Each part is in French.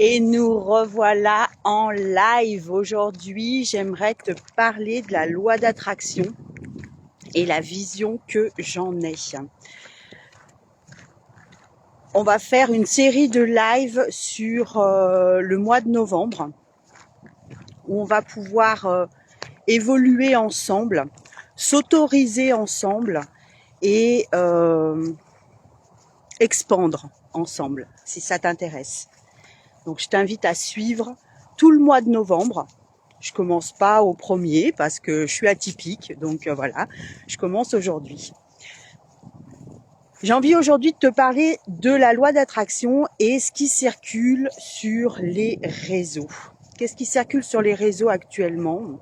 Et nous revoilà en live. Aujourd'hui, j'aimerais te parler de la loi d'attraction et la vision que j'en ai. On va faire une série de lives sur le mois de novembre où on va pouvoir évoluer ensemble, s'autoriser ensemble et expandre ensemble si ça t'intéresse. Donc je t'invite à suivre tout le mois de novembre. Je commence pas au 1er parce que je suis atypique, donc voilà, je commence aujourd'hui. J'ai envie aujourd'hui de te parler de la loi d'attraction et ce qui circule sur les réseaux. Qu'est-ce qui circule sur les réseaux actuellement?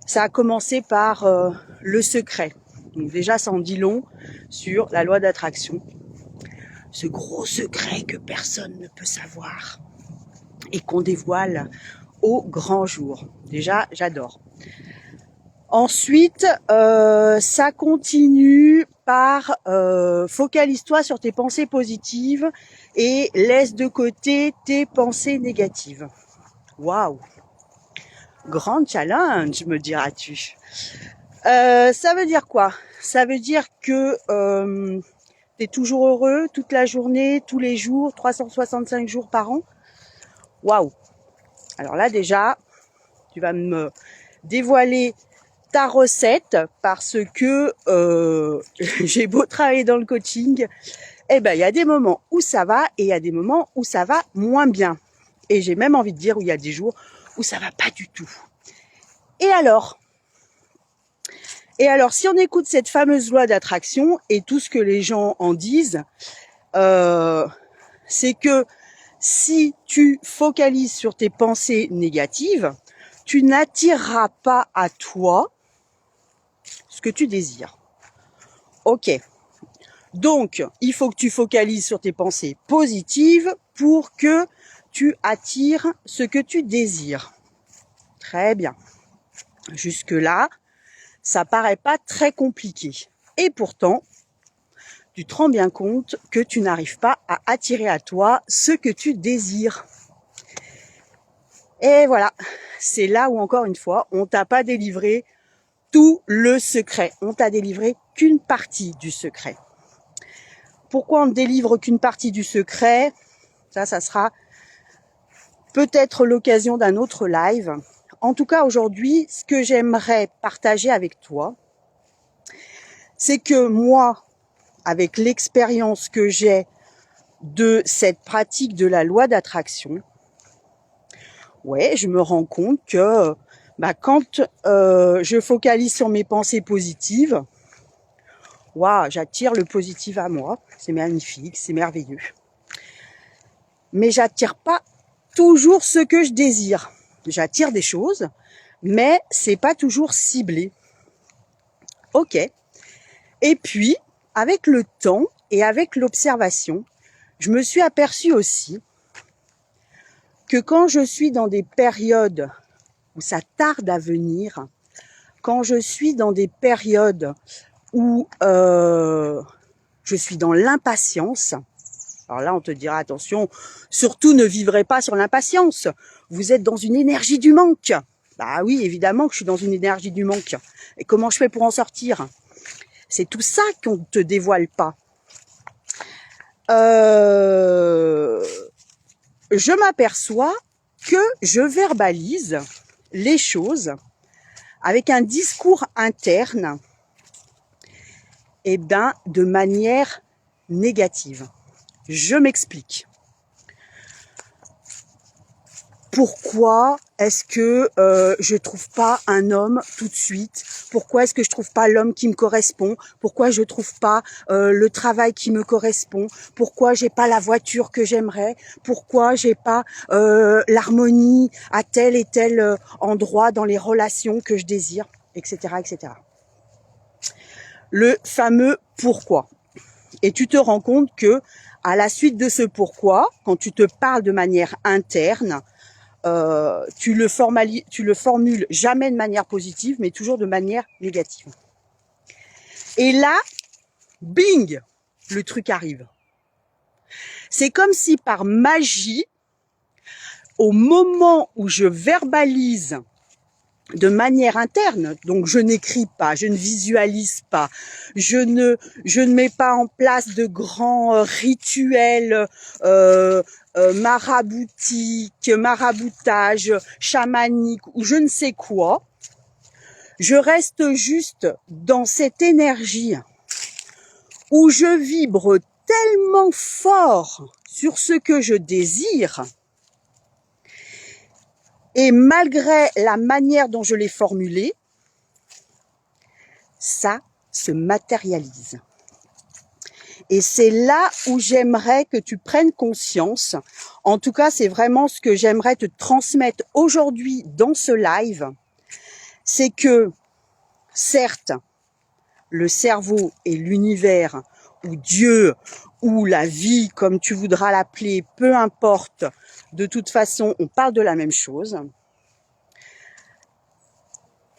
Ça a commencé par le secret. Donc déjà, ça en dit long sur la loi d'attraction. Ce gros secret que personne ne peut savoir et qu'on dévoile au grand jour. Déjà, j'adore. Ensuite, ça continue par focalise-toi sur tes pensées positives et laisse de côté tes pensées négatives. Waouh! Grand challenge, me diras-tu. Ça veut dire quoi? Ça veut dire que tu es toujours heureux toute la journée, tous les jours, 365 jours par an. Waouh! Alors là déjà, tu vas me dévoiler ta recette parce que j'ai beau travailler dans le coaching, eh ben il y a des moments où ça va et il y a des moments où ça va moins bien. Et j'ai même envie de dire où il y a des jours où ça va pas du tout. Et alors, si on écoute cette fameuse loi d'attraction et tout ce que les gens en disent, c'est que si tu focalises sur tes pensées négatives, tu n'attireras pas à toi ce que tu désires. Ok. Donc, il faut que tu focalises sur tes pensées positives pour que tu attires ce que tu désires. Très bien. Jusque-là, ça paraît pas très compliqué. Et pourtant, tu te rends bien compte que tu n'arrives pas à attirer à toi ce que tu désires. Et voilà, c'est là où encore une fois, on t'a pas délivré tout le secret. On t'a délivré qu'une partie du secret. Pourquoi on ne délivre qu'une partie du secret? Ça sera peut-être l'occasion d'un autre live. En tout cas, aujourd'hui, ce que j'aimerais partager avec toi, c'est que moi, avec l'expérience que j'ai de cette pratique de la loi d'attraction, je me rends compte que quand je focalise sur mes pensées positives, j'attire le positif à moi. C'est magnifique, c'est merveilleux. Mais j'attire pas toujours ce que je désire. J'attire des choses, mais c'est pas toujours ciblé. Ok. Et puis, avec le temps et avec l'observation, je me suis aperçue aussi que quand je suis dans des périodes où ça tarde à venir, quand je suis dans des périodes où je suis dans l'impatience, alors là on te dira attention, surtout ne vivrez pas sur l'impatience, vous êtes dans une énergie du manque. Bah oui, évidemment que je suis dans une énergie du manque. Et comment je fais pour en sortir? C'est tout ça qu'on ne te dévoile pas. Je m'aperçois que je verbalise les choses avec un discours interne de manière négative. Je m'explique. Pourquoi est-ce que je trouve pas un homme tout de suite? Pourquoi est-ce que je trouve pas l'homme qui me correspond? Pourquoi je trouve pas le travail qui me correspond? Pourquoi j'ai pas la voiture que j'aimerais? Pourquoi j'ai pas l'harmonie à tel et tel endroit dans les relations que je désire, etc., etc. Le fameux pourquoi. Et tu te rends compte que à la suite de ce pourquoi, quand tu te parles de manière interne, tu le formules jamais de manière positive, mais toujours de manière négative. Et là, bing, le truc arrive. C'est comme si par magie, au moment où je verbalise de manière interne, donc je n'écris pas, je ne visualise pas, je ne mets pas en place de grands rituels maraboutiques, maraboutage, chamanique ou je ne sais quoi. Je reste juste dans cette énergie où je vibre tellement fort sur ce que je désire. Et malgré la manière dont je l'ai formulé, ça se matérialise. Et c'est là où j'aimerais que tu prennes conscience. En tout cas, c'est vraiment ce que j'aimerais te transmettre aujourd'hui dans ce live. C'est que, certes, le cerveau et l'univers, ou Dieu, ou la vie, comme tu voudras l'appeler, peu importe, de toute façon, on parle de la même chose,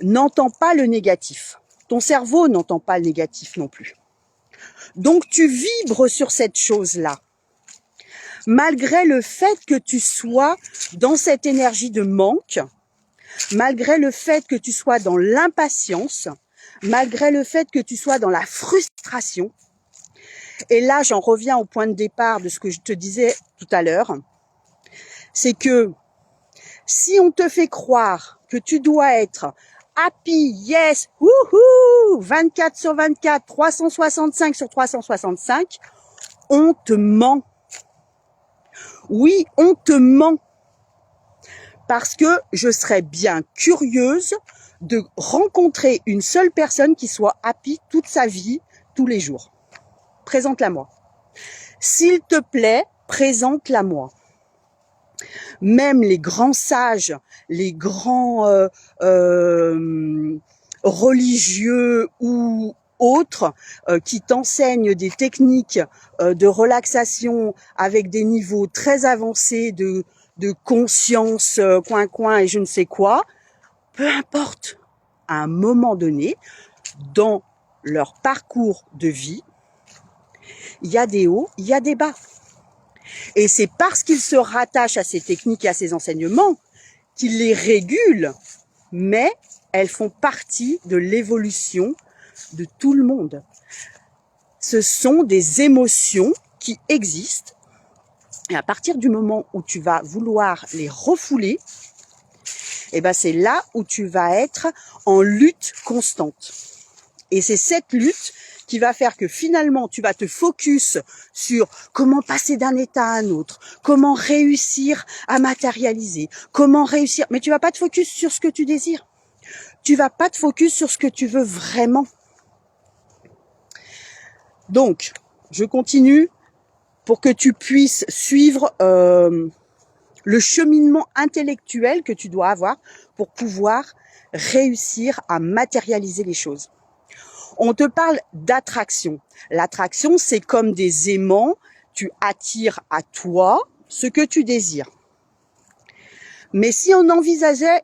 n'entend pas le négatif. Ton cerveau n'entend pas le négatif non plus. Donc tu vibres sur cette chose-là. Malgré le fait que tu sois dans cette énergie de manque, malgré le fait que tu sois dans l'impatience, malgré le fait que tu sois dans la frustration, et là j'en reviens au point de départ de ce que je te disais tout à l'heure, c'est que si on te fait croire que tu dois être happy, yes, wouhou, 24 sur 24, 365 sur 365, on te ment. Oui, on te ment. Parce que je serais bien curieuse de rencontrer une seule personne qui soit happy toute sa vie, tous les jours. Présente-la-moi. S'il te plaît, présente-la-moi. Même les grands sages, les grands religieux ou autres qui t'enseignent des techniques de relaxation avec des niveaux très avancés de conscience, coin et je ne sais quoi, peu importe, à un moment donné, dans leur parcours de vie, il y a des hauts, il y a des bas. Et c'est parce qu'ils se rattachent à ces techniques et à ces enseignements qu'ils les régulent, mais elles font partie de l'évolution de tout le monde. Ce sont des émotions qui existent et à partir du moment où tu vas vouloir les refouler, eh ben c'est là où tu vas être en lutte constante. Et c'est cette lutte qui va faire que finalement, tu vas te focus sur comment passer d'un état à un autre, comment réussir à matérialiser, comment réussir. Mais tu vas pas te focus sur ce que tu désires. Tu vas pas te focus sur ce que tu veux vraiment. Donc, je continue pour que tu puisses suivre le cheminement intellectuel que tu dois avoir pour pouvoir réussir à matérialiser les choses. On te parle d'attraction. L'attraction, c'est comme des aimants. Tu attires à toi ce que tu désires. Mais si on envisageait,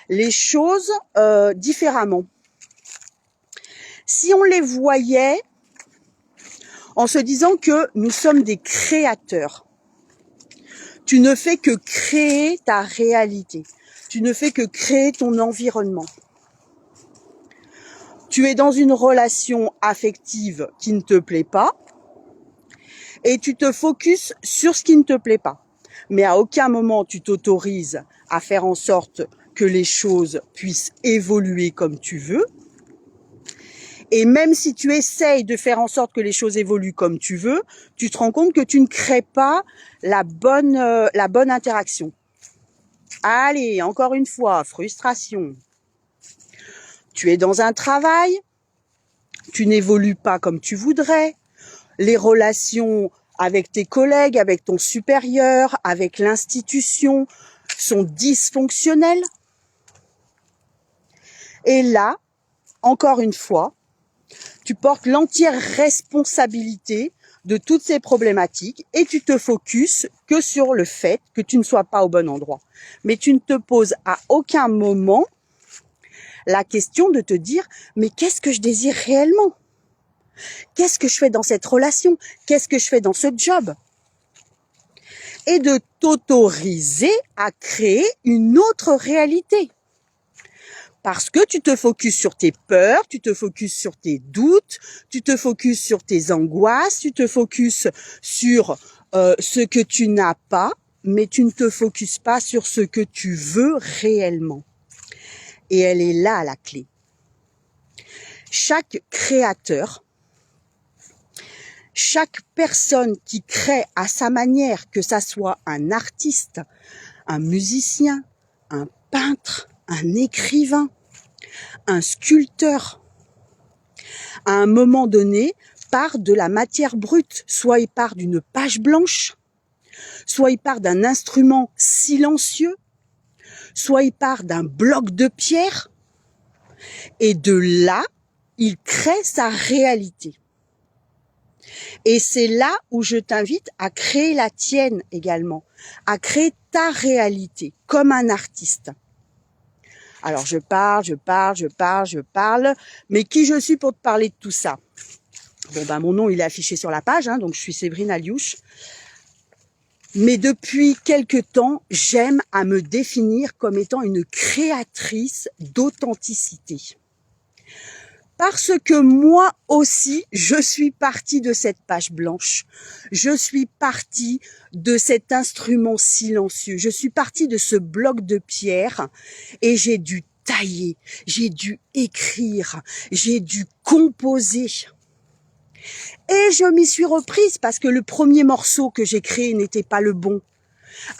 les choses différemment. Si on les voyait en se disant que nous sommes des créateurs. Tu ne fais que créer ta réalité. Tu ne fais que créer ton environnement. Tu es dans une relation affective qui ne te plaît pas et tu te focuses sur ce qui ne te plaît pas. Mais à aucun moment tu t'autorises à faire en sorte que les choses puissent évoluer comme tu veux. Et même si tu essayes de faire en sorte que les choses évoluent comme tu veux, tu te rends compte que tu ne crées pas la bonne interaction. Allez, encore une fois, frustration. Tu es dans un travail, tu n'évolues pas comme tu voudrais, les relations avec tes collègues, avec ton supérieur, avec l'institution sont dysfonctionnelles. Et là, encore une fois, tu portes l'entière responsabilité de toutes ces problématiques et tu te focuses que sur le fait que tu ne sois pas au bon endroit. Mais tu ne te poses à aucun moment la question de te dire « mais qu'est-ce que je désire réellement ? Qu'est-ce que je fais dans cette relation ? Qu'est-ce que je fais dans ce job ?» et de t'autoriser à créer une autre réalité. Parce que tu te focuses sur tes peurs, tu te focuses sur tes doutes, tu te focuses sur tes angoisses, tu te focuses sur ce que tu n'as pas, mais tu ne te focuses pas sur ce que tu veux réellement. Et elle est là la clé. Chaque créateur, chaque personne qui crée à sa manière, que ça soit un artiste, un musicien, un peintre, un écrivain, un sculpteur, à un moment donné, part de la matière brute. Soit il part d'une page blanche, soit il part d'un instrument silencieux, soit il part d'un bloc de pierre, et de là, il crée sa réalité. Et c'est là où je t'invite à créer la tienne également, à créer ta réalité comme un artiste. Alors je parle, mais qui je suis pour te parler de tout ça? Bon ben mon nom il est affiché sur la page, donc je suis Séverine Aliouche. Mais depuis quelque temps, j'aime à me définir comme étant une créatrice d'authenticité. Parce que moi aussi, je suis partie de cette page blanche. Je suis partie de cet instrument silencieux. Je suis partie de ce bloc de pierre et j'ai dû tailler, j'ai dû écrire, j'ai dû composer. Et je m'y suis reprise parce que le premier morceau que j'ai créé n'était pas le bon.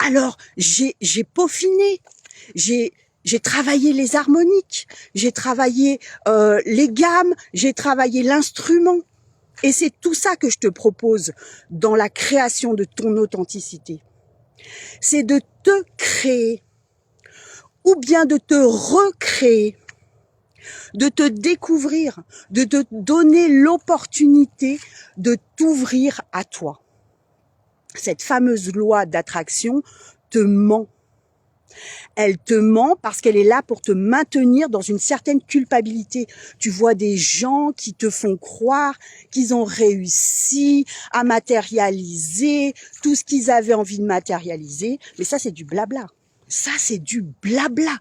Alors, j'ai peaufiné, j'ai travaillé les harmoniques, j'ai travaillé les gammes, j'ai travaillé l'instrument. Et c'est tout ça que je te propose dans la création de ton authenticité. C'est de te créer ou bien de te recréer, de te découvrir, de te donner l'opportunité de t'ouvrir à toi. Cette fameuse loi d'attraction te ment. Elle te ment parce qu'elle est là pour te maintenir dans une certaine culpabilité. Tu vois des gens qui te font croire qu'ils ont réussi à matérialiser tout ce qu'ils avaient envie de matérialiser. Mais ça, c'est du blabla. Ça, c'est du blabla.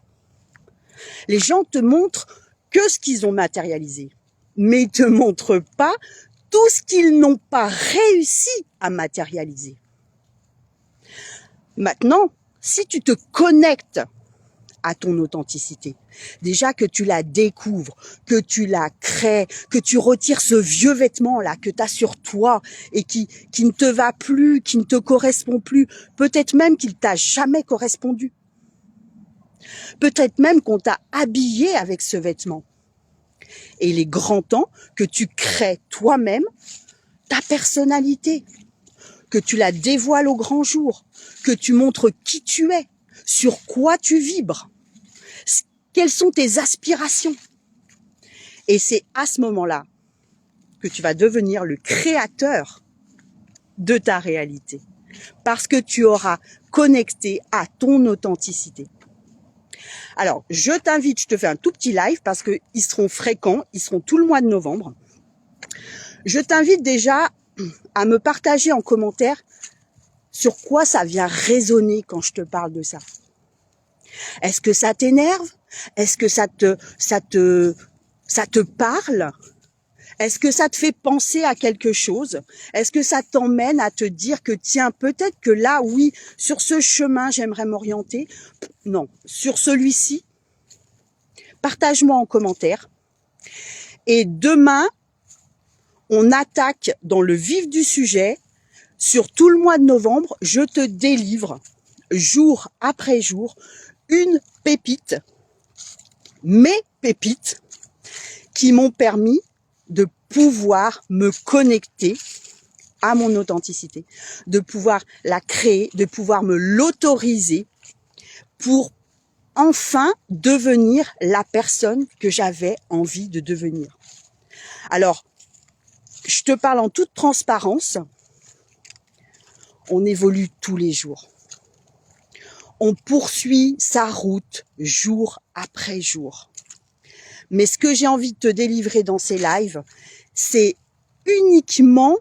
Les gens te montrent que ce qu'ils ont matérialisé, mais ils te montrent pas tout ce qu'ils n'ont pas réussi à matérialiser. Maintenant, si tu te connectes à ton authenticité, déjà que tu la découvres, que tu la crées, que tu retires ce vieux vêtement-là que tu as sur toi et qui ne te va plus, qui ne te correspond plus, peut-être même qu'il t'a jamais correspondu. Peut-être même qu'on t'a habillé avec ce vêtement. Et il est grand temps que tu crées toi-même ta personnalité, que tu la dévoiles au grand jour, que tu montres qui tu es, sur quoi tu vibres, quelles sont tes aspirations. Et c'est à ce moment-là que tu vas devenir le créateur de ta réalité, parce que tu auras connecté à ton authenticité. Alors, je t'invite, je te fais un tout petit live parce qu'ils seront fréquents, ils seront tout le mois de novembre. Je t'invite déjà à me partager en commentaire sur quoi ça vient résonner quand je te parle de ça. Est-ce que ça t'énerve? Est-ce que ça te parle? Est-ce que ça te fait penser à quelque chose? Est-ce que ça t'emmène à te dire que tiens, peut-être que là, oui, sur ce chemin, j'aimerais m'orienter? Non, sur celui-ci, partage-moi en commentaire. Et demain, on attaque dans le vif du sujet. Sur tout le mois de novembre, je te délivre, jour après jour, une pépite, mes pépites, qui m'ont permis de pouvoir me connecter à mon authenticité, de pouvoir la créer, de pouvoir me l'autoriser pour enfin devenir la personne que j'avais envie de devenir. Alors, je te parle en toute transparence, on évolue tous les jours. On poursuit sa route jour après jour. Mais ce que j'ai envie de te délivrer dans ces lives, c'est uniquement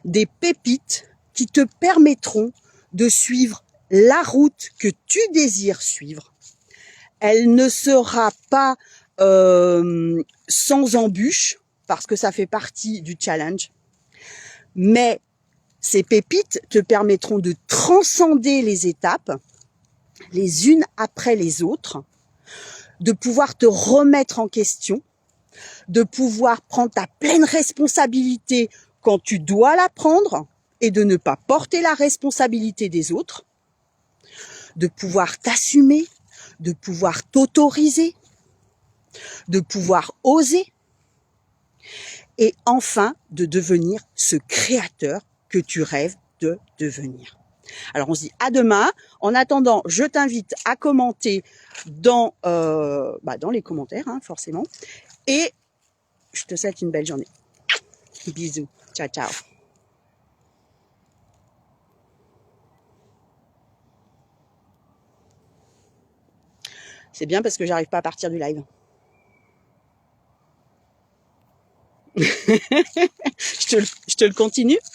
des pépites qui te permettront de suivre la route que tu désires suivre. Elle ne sera pas sans embûches, parce que ça fait partie du challenge. Mais ces pépites te permettront de transcender les étapes, les unes après les autres, de pouvoir te remettre en question, de pouvoir prendre ta pleine responsabilité quand tu dois la prendre et de ne pas porter la responsabilité des autres, de pouvoir t'assumer, de pouvoir t'autoriser, de pouvoir oser et enfin de devenir ce créateur que tu rêves de devenir. Alors on se dit à demain. En attendant, je t'invite à commenter dans les commentaires, hein, forcément. Et je te souhaite une belle journée. Bisous. Ciao, ciao. C'est bien parce que j'arrive pas à partir du live. Je te le continue.